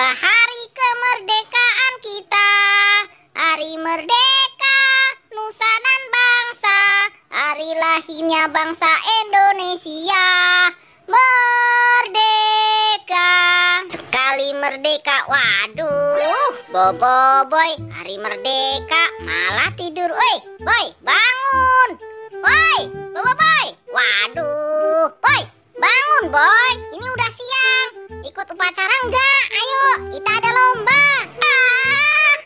Itulah hari kemerdekaan kita, hari merdeka nusa dan bangsa, hari lahirnya bangsa Indonesia. Merdeka, sekali merdeka, waduh, boboiboy, hari merdeka malah tidur. Woi, boy, bangun. Woi, boboiboy, waduh, boy, bangun boy, ini udah siang. Ikut upacara enggak? Ayo, kita ada lomba.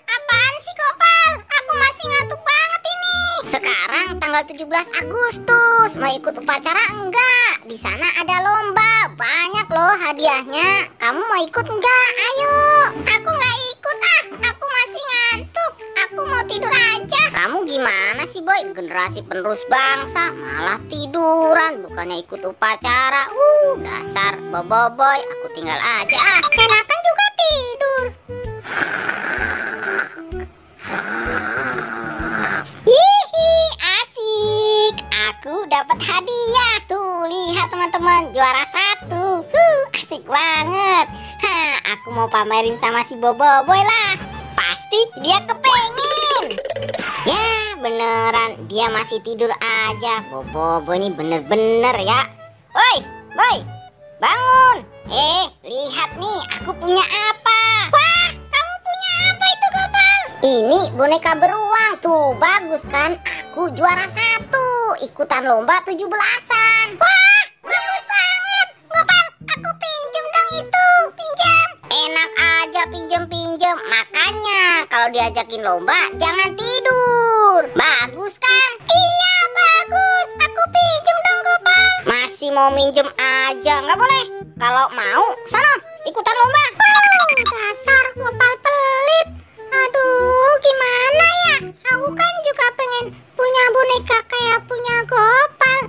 Apaan sih Kopal? Aku masih ngantuk banget ini. Sekarang tanggal 17 Agustus, mau ikut upacara enggak? Di sana ada lomba, banyak loh hadiahnya. Kamu mau ikut enggak? Ayo. Aku nggak ikut aku masih ngantuk. Aku mau tidur aja. Kamu gimana sih boy? Generasi penerus bangsa malah tiduran, bukannya ikut upacara. Dasar boboiboy, aku tinggal aja. Enakan juga tidur. Hihi, asik. Aku dapat hadiah tuh. Lihat teman-teman, juara 1. Asik banget. Aku mau pamerin sama si boboiboy lah. Pasti dia kepengen. Ya beneran, dia masih tidur aja. Boboiboy ini bener-bener ya. Woi, boy, bangun. Lihat nih, aku punya apa. Wah, kamu punya apa itu Gopal? Ini boneka beruang tuh, bagus kan? Aku juara 1, ikutan lomba 17-an. Wah, bagus banget. Gopal, aku pinjem dong itu, pinjam. Enak aja pinjem-pinjem. Makanya kalau diajakin lomba jangan tidur. Bagus kan? Iya bagus. Aku pinjem dong Gopal. Masih mau minjem aja, nggak boleh. Kalau mau, sana ikutan lomba. Dasar Gopal pelit. Aduh, gimana ya? Aku kan juga pengen punya boneka kayak punya Gopal.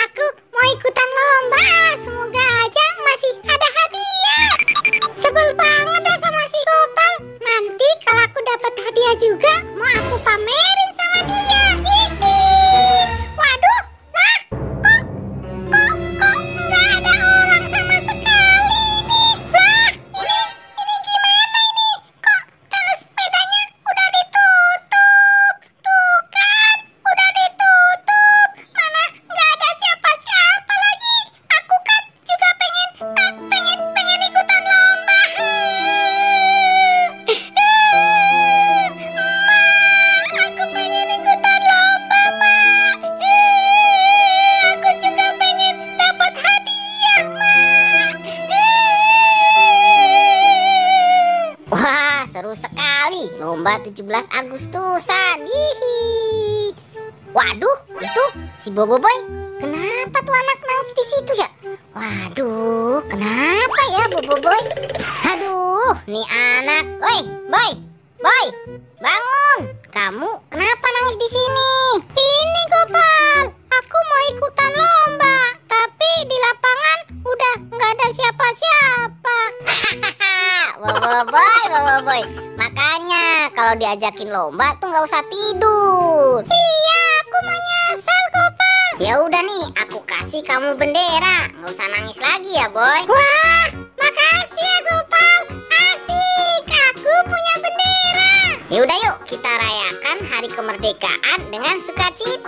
Aku mau ikutan lomba. Semoga aja masih ada hadiah. Sebel banget dah sama si Gopal. Nanti kalau aku dapat hadiah juga, mau aku pamerin sama dia. Hihi. Waduh, lah, kok nggak ada orang sama sekali nih. Lah, ini gimana ini? Kok tenis sepedanya udah ditutup? Tuh kan, udah ditutup. Mana nggak ada siapa-siapa lagi. Aku kan juga pengen ikutan lomba. Aku pengen ikutan lomba, Mak. Aku juga pengen dapat hadiah, Mak. Wah, seru sekali lomba 17 Agustusan. Hihi. Waduh, itu si boboiboy. Kenapa tuh anak nangis di situ ya? Waduh, kenapa ya boboiboy? Aduh, nih anak. Woi, boy, bangun. Kamu kenapa nangis di sini? Ini Gopal, aku mau ikutan lomba, tapi di lapangan udah nggak ada siapa-siapa. Boboiboy. Makanya kalau diajakin lomba tuh nggak usah tidur. Iya, aku menyesal Gopal. Ya udah nih, aku kasih kamu bendera. Nggak usah nangis lagi ya, boy. Wah, makasih ya Gopal. Asik, aku punya bendera. Ya udah yuk, kita rayakan hari kemerdekaan dengan sukacita.